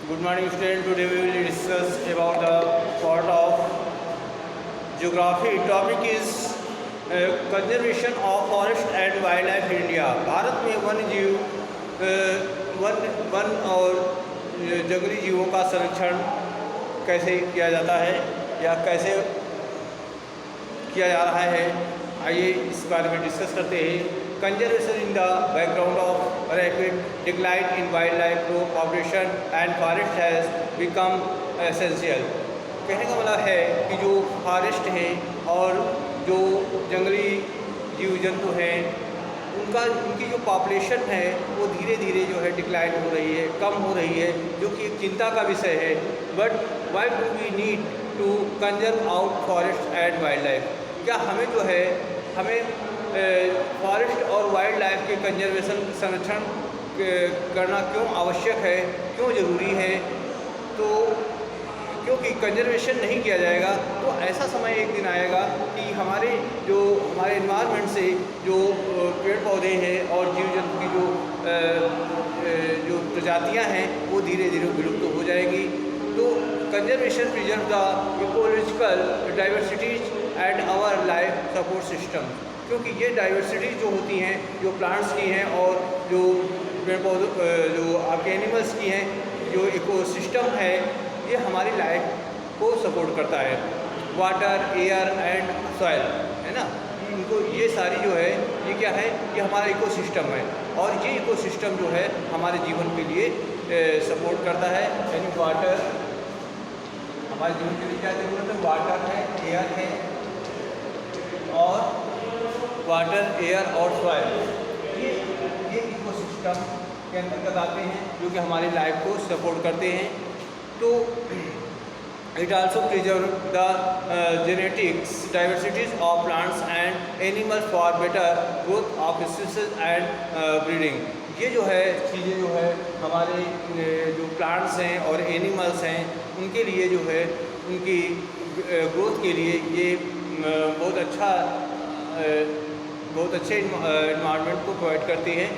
Good morning, student. Today we will discuss about the part of geography. Topic is conservation of forest and wildlife in India. Bharat में वन्य जीव one और जंगली जीवों का संरक्षण कैसे किया जाता है या कैसे किया जा रहा है, आइए इस बारे में डिस्कस करते हैं। Conservation in the background of rapid decline in wild life population and forest has become essential. कहने का मतलब है कि जो फॉरेस्ट है और जो जंगली जीव जंतु हैं उनकी जो पॉपुलेशन है वो धीरे धीरे जो है डिक्लाइन हो रही है, कम हो रही है, जो कि एक चिंता का विषय है। But why do we need to conserve our forest and wildlife? क्या हमें जो है फॉरेस्ट और वाइल्ड लाइफ के कंजर्वेशन संरक्षण करना क्यों आवश्यक है, क्यों ज़रूरी है? तो क्योंकि कंजर्वेशन नहीं किया जाएगा तो ऐसा समय एक दिन आएगा कि हमारे इन्वायरमेंट से जो पेड़ पौधे हैं और जीव जंतु की जो प्रजातियां हैं वो धीरे धीरे विलुप्त हो जाएगी। तो conservation preserve the ecological diversities and our life support system, क्योंकि ये डाइवर्सिटी जो होती हैं, जो प्लांट्स की हैं और जो पेड़ पौधों जो आपके एनिमल्स की हैं, जो इकोसिस्टम है ये हमारी लाइफ को सपोर्ट करता है। वाटर, एयर एंड सॉइल, है ना, इनको ये सारी जो है ये क्या है, ये हमारा इकोसिस्टम है और ये इकोसिस्टम जो है हमारे जीवन के लिए सपोर्ट करता है। यानी वाटर हमारे जीवन के लिए क्या जरूरत है? वाटर है, एयर है और वाटर, एयर और सॉइल ये इकोसिस्टम के अंतर्गत आते हैं जो कि हमारी लाइफ को सपोर्ट करते हैं। तो it also preserve the genetics diversities of plants and animals for better growth of species and breeding. ये जो है चीज़ें जो है हमारे जो प्लांट्स हैं और एनिमल्स हैं उनके लिए जो है उनकी ग्रोथ के लिए ये बहुत अच्छे इन्वायरमेंट को प्रोवाइड करती हैं।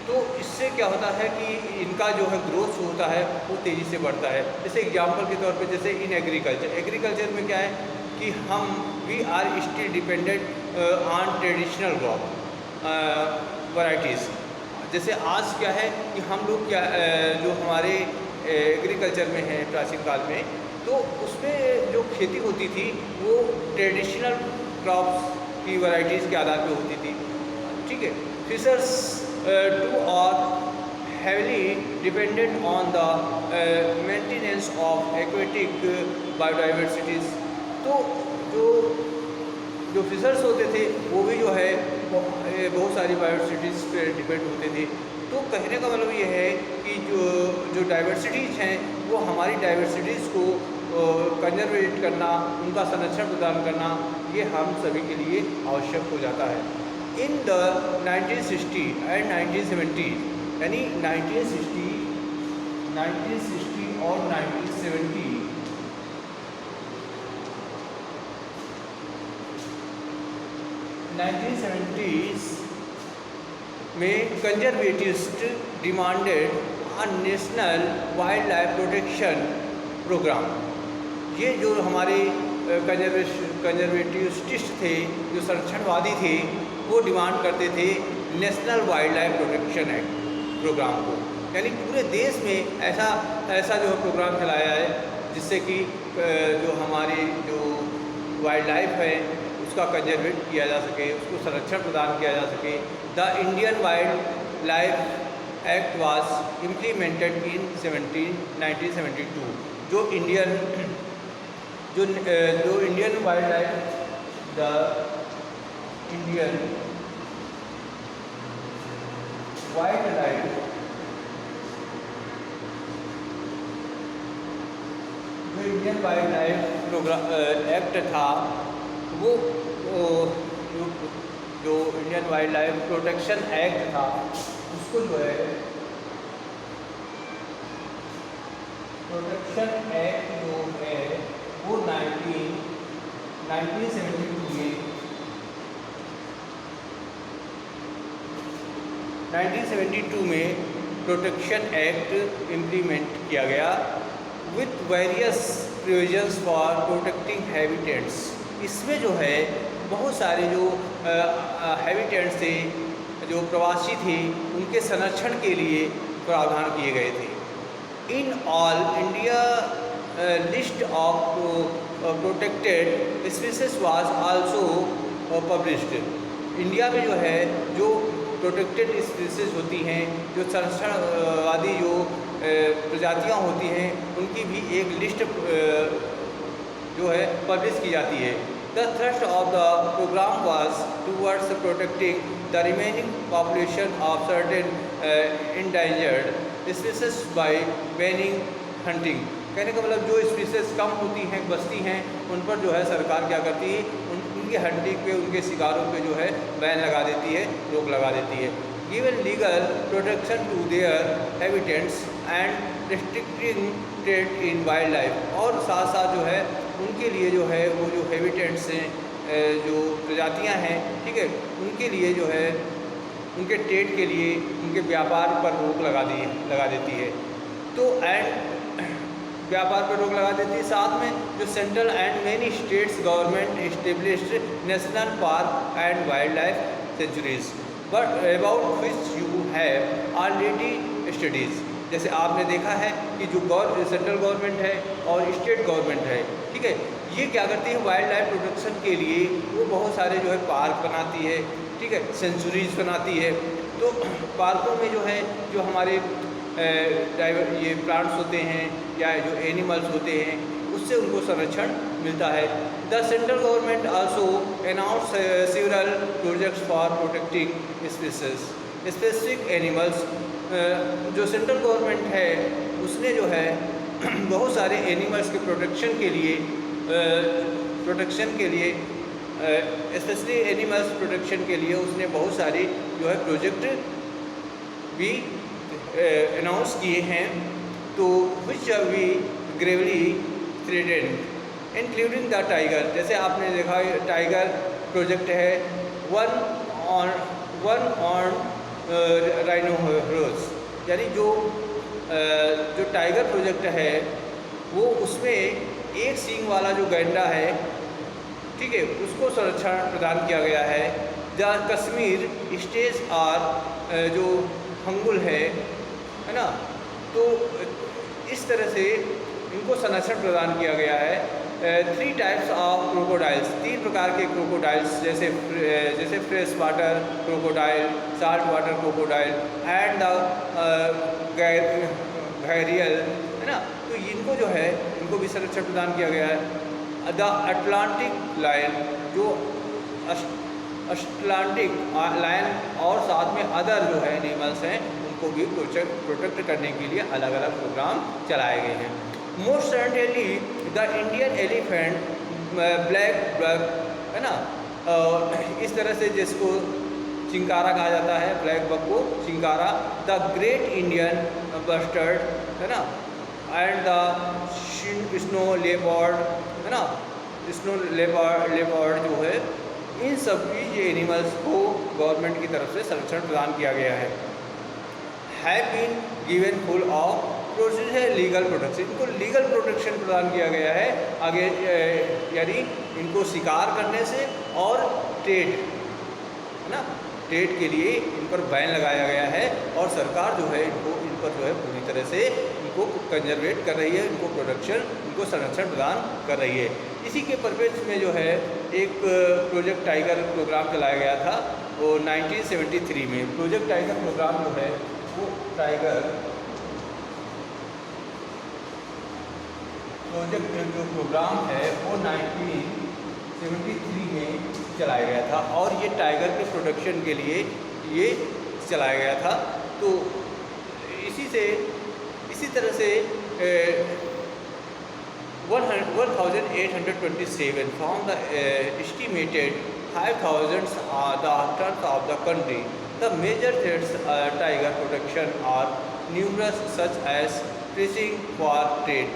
तो इससे क्या होता है कि इनका जो है ग्रोथ होता है वो तेज़ी से बढ़ता है। जैसे एग्जांपल के तौर पे जैसे इन एग्रीकल्चर में क्या है कि we are still dependent on traditional crop varieties. जैसे आज क्या है कि हम लोग जो हमारे एग्रीकल्चर में है प्राचीन काल में, तो उसमें जो खेती होती थी वो ट्रेडिशनल क्रॉप्स की वैरायटीज़ के आधार पे होती थी। ठीक है, fishers too are heavily dependent on the maintenance of aquatic biodiversities। तो जो फिशर्स होते थे वो भी जो है बहुत सारी बायोडाइवर्सिटीज़ पे डिपेंड होते थे। तो कहने का मतलब ये है कि जो डाइवर्सिटीज़ हैं वो हमारी डाइवर्सिटीज़ को कंजर्वेट करना, उनका संरक्षण प्रदान करना, ये हम सभी के लिए आवश्यक हो जाता है। इन द 1960 एंड 1970, यानी 1960 और 1970 1970s में conservationists demanded a national wildlife protection programme. ये जो हमारे कंजर्वेटिस्ट थे, जो संरक्षणवादी थे, वो डिमांड करते थे national wildlife protection act program को। यानी पूरे देश में ऐसा जो प्रोग्राम चलाया है जिससे कि जो हमारी जो वाइल्ड लाइफ है उसका कंजर्वेट किया जा सके, उसको संरक्षण प्रदान किया जा सके। The Indian wildlife act was implemented in 1972। जो Indian wildlife the Indian wildlife जो Indian wildlife programme act था वो जो Indian wildlife protection act था उसको जो है प्रोटेक्शन एक्ट जो है वो 1972 में प्रोटेक्शन एक्ट इम्प्लीमेंट किया गया with various provisions for protecting habitats. इसमें जो है बहुत सारे जो हैबिटेट्स थे, जो प्रवासी थे, उनके संरक्षण के लिए प्रावधान किए गए थे। In all India list of protected species was also published. India में जो है जो प्रोटेक्टेड स्पीसीज होती हैं, जो संरक्षणवादी जो प्रजातियां होती हैं, उनकी भी एक लिस्ट जो है पब्लिश की जाती है। The thrust of the program was towards protecting the remaining population of certain endangered species by banning hunting. कहने का मतलब जो स्पीसीज कम होती हैं, बस्ती हैं, उन पर जो है सरकार क्या करती है, उनकी हंटिंग पे, उनके शिकारों पे जो है बैन लगा देती है, रोक लगा देती है। Given legal protection to their habitats and restricting trade in wildlife. और साथ साथ जो है उनके लिए जो है वो जो हैबिटेट्स हैं, जो प्रजातियां हैं, ठीक है, उनके लिए जो है उनके ट्रेड के लिए, उनके व्यापार पर रोक लगा देती है। तो व्यापार पर रोक लगा देती है। साथ में जो central and many states government established national park and wild life sanctuaries but about which you have already studies. जैसे आपने देखा है कि जो सेंट्रल गवर्नमेंट है और स्टेट गवर्नमेंट है, ठीक है, ये क्या करती है, वाइल्ड लाइफ प्रोटेक्शन के लिए वो बहुत सारे जो है पार्क बनाती है, ठीक है, सेंचुरीज बनाती है। तो पार्कों में जो है जो हमारे ये प्लांट्स होते हैं या जो एनिमल्स होते हैं, उससे उनको संरक्षण मिलता है। The central government also announce several projects for protecting species specific animals. जो सेंट्रल गवर्नमेंट है उसने जो है बहुत सारे एनिमल्स के प्रोटेक्शन के लिए स्पेशली एनिमल्स प्रोटेक्शन के लिए उसने बहुत सारे जो है प्रोजेक्ट भी अनाउंस किए हैं। तो which we gravely threatened including the tiger. जैसे आपने देखा टाइगर प्रोजेक्ट है, वन ऑन राइनोसेरोस, यानी जो टाइगर प्रोजेक्ट है वो उसमें एक सींग वाला जो गैंडा है, ठीक है, उसको संरक्षण प्रदान किया गया है। द कश्मीर स्टेज आर जो हंगुल है ना, तो इस तरह से इनको संरक्षण प्रदान किया गया है। 3 टाइप्स ऑफ क्रोकोडाइल्स, 3 प्रकार के क्रोकोडाइल्स, जैसे fresh water crocodile, salt water crocodile and the gharial, है ना, तो इनको जो है इनको भी संरक्षण प्रदान किया गया है। द अटलांटिक लायन, जो अटलांटिक लायन और साथ में अदर जो है एनिमल्स हैं, उनको भी प्रोटेक्ट करने के लिए अलग अलग प्रोग्राम चलाए गए हैं। Most certainly the Indian elephant blackbuck, है ना, इस तरह से जिसको चिंकारा कहा जाता है, ब्लैक बक को chinkara. The great Indian bustard, है ना, एंड द स्नो लेपर्ड, है ना, स्नो लेपर्ड जो है, इन सभी एनिमल्स को गवर्नमेंट की तरफ से संरक्षण प्रदान किया गया है। Have been given full of procedure है लीगल प्रोटेक्शन, इनको लीगल प्रोटेक्शन प्रदान किया गया है आगे, यानी इनको शिकार करने से और ट्रेड, है ना, ट्रेड के लिए इन पर बैन लगाया गया है। और सरकार जो है इन पर जो है पूरी तरह से इनको कंजर्वेट कर रही है, इनको प्रोटेक्शन, इनको संरक्षण प्रदान कर रही है। इसी के परिप्रेक्ष्य में जो है एक प्रोजेक्ट टाइगर प्रोग्राम चलाया गया था, वो 1973 में। प्रोजेक्ट टाइगर प्रोग्राम जो है वो टाइगर प्रोजेक्ट जो प्रोग्राम है वो 1973 में चलाया गया था और ये टाइगर के प्रोटेक्शन के लिए ये चलाया गया था। तो इसी तरह से 1827 from the estimated 5,000 are the turns of the country. The major threats tiger protection are numerous, such as fishing for trade,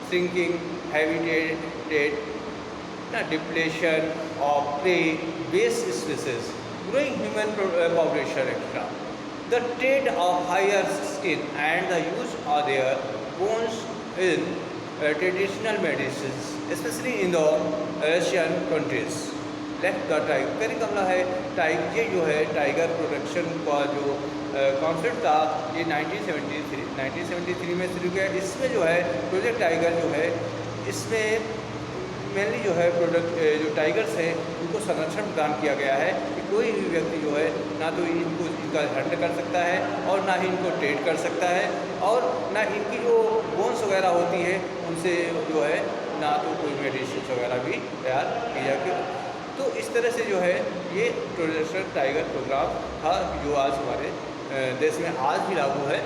shrinking habitat, depletion of prey, base species, growing human population, etc. The trade of higher skin and the use of their bones in traditional medicines, especially in the Russian countries. Left the tiger कहने का मतलब है ये जो है tiger production का जो concept था ये 1973 में शुरू किया। इसमें जो है प्रोजेक्ट टाइगर जो है इसमें मेनली जो है जो टाइगर्स हैं उनको संरक्षण प्रदान किया गया है कि कोई भी व्यक्ति जो है ना तो इनका हंट कर सकता है और ना ही इनको ट्रेड कर सकता है और ना इनकी जो बोन्स वगैरह होती है उनसे जो है ना तो कोई मेडिसिन वगैरह भी तैयार की जाती। तो इस तरह से जो है ये प्रोटेक्शन टाइगर प्रोग्राम था जो आज हमारे देश में आज भी लागू है।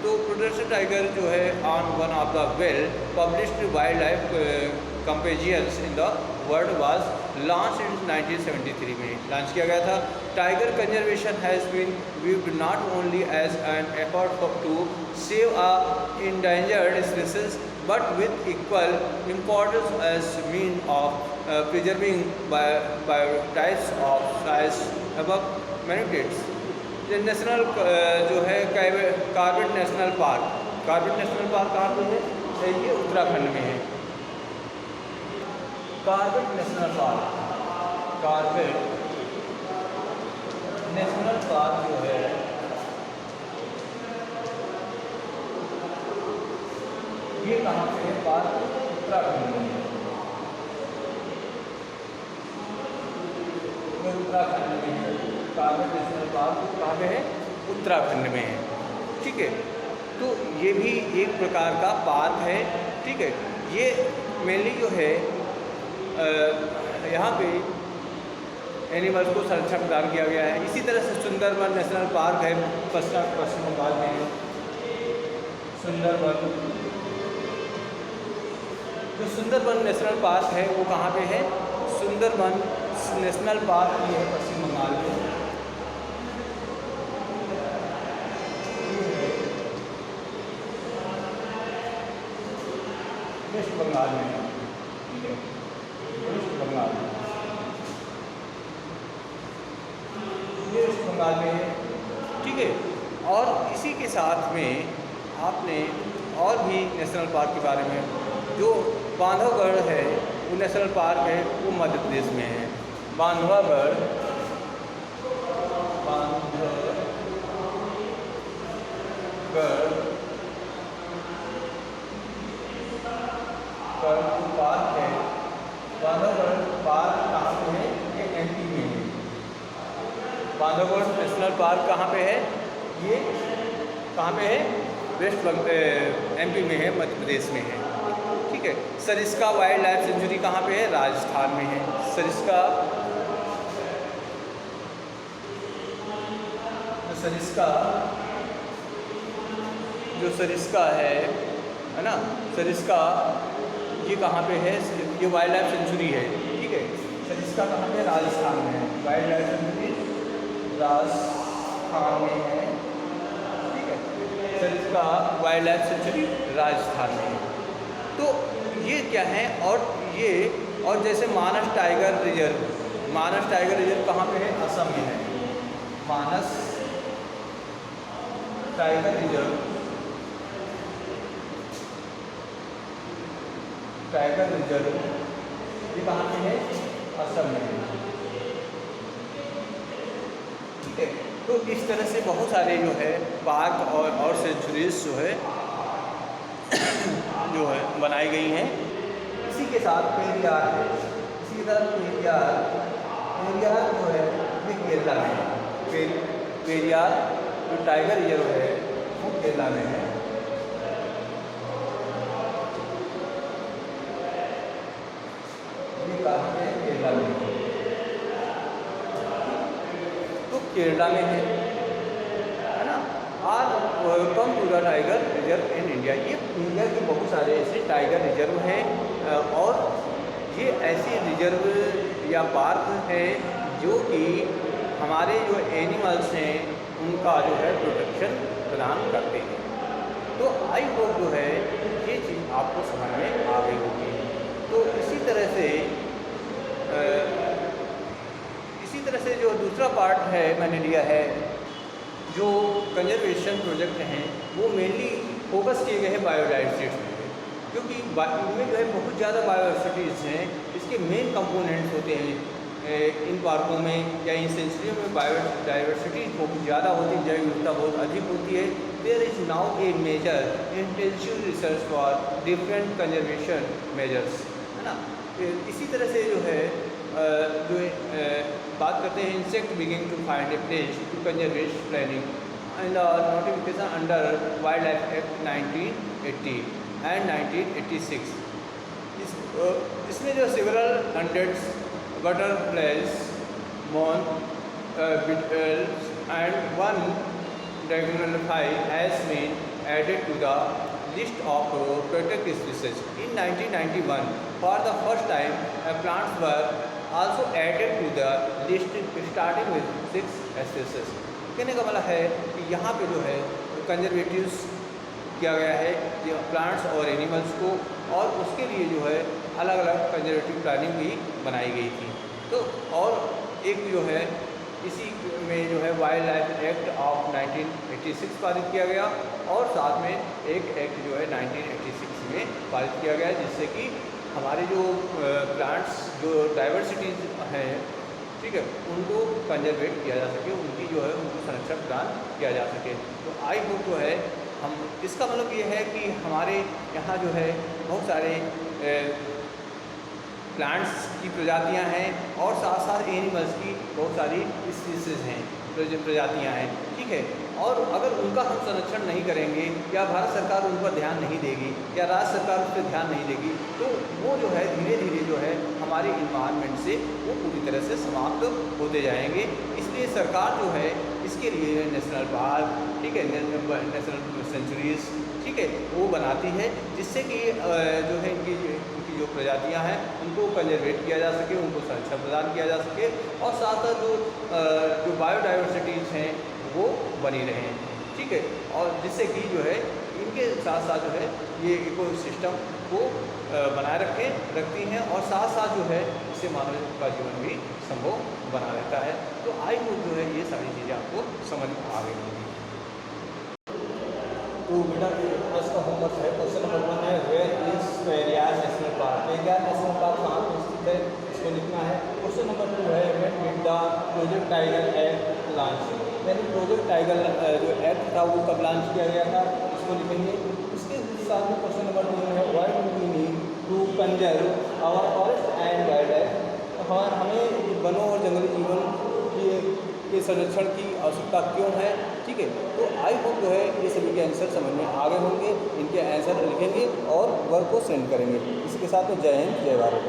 तो प्रोटेक्शन टाइगर जो है on one of the well published wildlife campaigns in the world was launched in 1973 में लॉन्च किया गया था। Tiger conservation has been viewed not only as an effort to save a endangered species but with equal importance as means of preserving biotypes of size above mandates। National जो है Corbett national park कहाँ पे है? ये उत्तराखंड में है। Corbett national park जो है ये कहाँ पे है? पार्क उत्तराखंड में है। उत्तराखंड में है कार्बेट नेशनल पार्क कहाँ पे है? उत्तराखंड में है। ठीक है, तो ये भी एक प्रकार का पार्क है। ठीक है, ये मेनली जो है यहाँ पे एनिमल्स को संरक्षण प्रदान किया गया है। इसी तरह से सुंदरबन नेशनल पार्क है पश्चिम बंगाल में। सुंदरबन नेशनल पार्क है वो कहाँ पे है? सुंदरबन नेशनल पार्क ये है पश्चिम बंगाल में। वेस्ट बंगाल में है। ठीक है, वेस्ट बंगाल में है। ठीक है, और इसी के साथ में आपने और भी नेशनल पार्क के बारे में जो बांधवगढ़ है वो नेशनल पार्क है वो मध्य प्रदेश में है। बांधवगढ़ पार्क है। बांधवगढ़ पार्क कहाँ पे है? ये एमपी में है। बांधवगढ़ नेशनल पार्क कहाँ पे है? ये कहाँ पे है? एमपी में है, मध्य प्रदेश में है। ठीक है, सरिस्का वाइल्ड लाइफ सेंचुरी कहाँ पे है? राजस्थान में है। सरिस्का है ना, सरिस्का ये कहाँ पे है? ये वाइल्ड लाइफ सेंचुरी है। ठीक है, सरिस्का कहाँ पे? राजस्थान में है। वाइल्ड लाइफ सेंचुरी राजस्थान में है। ठीक है, Sariska wild life sanctuary Rajasthan में है। तो ये क्या है? और जैसे मानस टाइगर रिजर्व कहाँ पे है? असम में है। मानस टाइगर रिजर्व ये कहाँ पे है? असम में है। ठीक है, तो इस तरह से बहुत सारे जो है पार्क और सेंचुरीज जो है बनाई गई हैं। इसी के साथ पेरियार है। पेरियार जो है ये केरला में है। पेरियार जो टाइगर रिजर्व है वो केरला में है। ये कहाँ है? केरला में। तो केरला में है ना। आज welcome to the tiger reserve in India. ये इंडिया के बहुत सारे ऐसे टाइगर रिजर्व हैं और ये ऐसे रिजर्व या पार्क हैं जो कि हमारे जो एनिमल्स हैं उनका जो है प्रोटेक्शन प्रदान करते हैं। तो आई होप जो है ये चीज़ आपको समझ में आ गई होगी। तो इसी तरह से जो दूसरा पार्ट है मैंने लिया है जो कंजर्वेशन प्रोजेक्ट हैं वो मेनली फोकस किए गए हैं बायोडाइवर्सिटी में, क्योंकि इनमें जो है बहुत ज़्यादा बायोडाइवर्सिटीज़ हैं। इसके मेन कंपोनेंट्स होते हैं इन पार्कों में या इन सेंचुरियों में बायोडाइवर्सिटी बहुत ज़्यादा होती है, जैव विविधता बहुत अधिक होती है। There is now a major intensive research for different conservation measures, है ना। इसी तरह से जो है बात करते हैं insect begin to find a place to conservation planning and notification under wildlife act 1980 and 1986। इसमें जो several hundreds butterflies, moth, beetles and one dragonfly has been added to the list of protected species. In 1991, for the first time, plants were also added to the list starting with 6 species. कहने का मतलब है कि यहाँ पे जो है conservatives किया गया है प्लांट्स और एनिमल्स को, और उसके लिए जो है अलग अलग कंजर्वेटिव प्लानिंग भी बनाई गई थी। तो और एक जो है इसी में जो है वाइल्ड लाइफ एक्ट ऑफ 1986 पारित किया गया, और साथ में एक एक्ट जो है 1986 में पारित किया गया, जिससे कि हमारे जो प्लांट्स जो डाइवर्सिटीज़ हैं, ठीक है, उनको कंजर्वेट किया जा सके, उनकी जो है उनको संरक्षण प्रदान किया जा सके। तो आई होप जो है हम इसका मतलब ये है कि हमारे यहाँ जो है बहुत सारे प्लांट्स की प्रजातियाँ हैं और साथ साथ एनिमल्स की बहुत सारी स्पीसीज़ हैं, प्रजातियाँ हैं, ठीक है। और अगर उनका हम संरक्षण नहीं करेंगे या भारत सरकार उन पर ध्यान नहीं देगी या राज्य सरकार उस पर ध्यान नहीं देगी, तो वो जो है धीरे धीरे जो है हमारे इन्वायरमेंट से वो पूरी तरह से समाप्त होते जाएंगे। इसलिए सरकार जो है इसके लिए नेशनल पार्क, ठीक है, नेशनल सेंचुरीज़, ठीक है, वो बनाती है, जिससे कि जो है इनकी जो प्रजातियां हैं उनको कंजर्वेट किया जा सके, उनको संरक्षण प्रदान किया जा सके, और साथ साथ जो बायोडाइवर्सिटीज़ हैं वो बनी रहें, ठीक है, और जिससे कि जो है इनके साथ साथ जो है ये इकोसिस्टम को बनाए रखती हैं, और साथ साथ जो है इससे मानव का जीवन भी संभव बना रहता है। तो आई होप जो है ये सारी चीज़ें आपको समझ में आ गई होंगी। तो बेटा प्लस का होमवर्क है, क्वेश्चन नंबर 1 है where is Periyar national park. Periyar national park कहाँ पर स्थित है, इसको लिखना है। क्वेश्चन नंबर 2 है when did the project tiger act launch, यानी प्रोजेक्ट टाइगर जो एक्ट था वो कब लॉन्च किया गया था, इसको लिखेंगे। इसके साथ में क्वेश्चन नंबर 3 है why do we need to conserve our forest and wildlife, हमें वनों और जंगली जीवन के संरक्षण की आवश्यकता क्यों है, ठीक है। तो आई होप जो है ये सभी के आंसर समझ में आ गए होंगे, इनके आंसर लिखेंगे और वर्क को सेंड करेंगे। इसके साथ जय हिंद, जय भारत।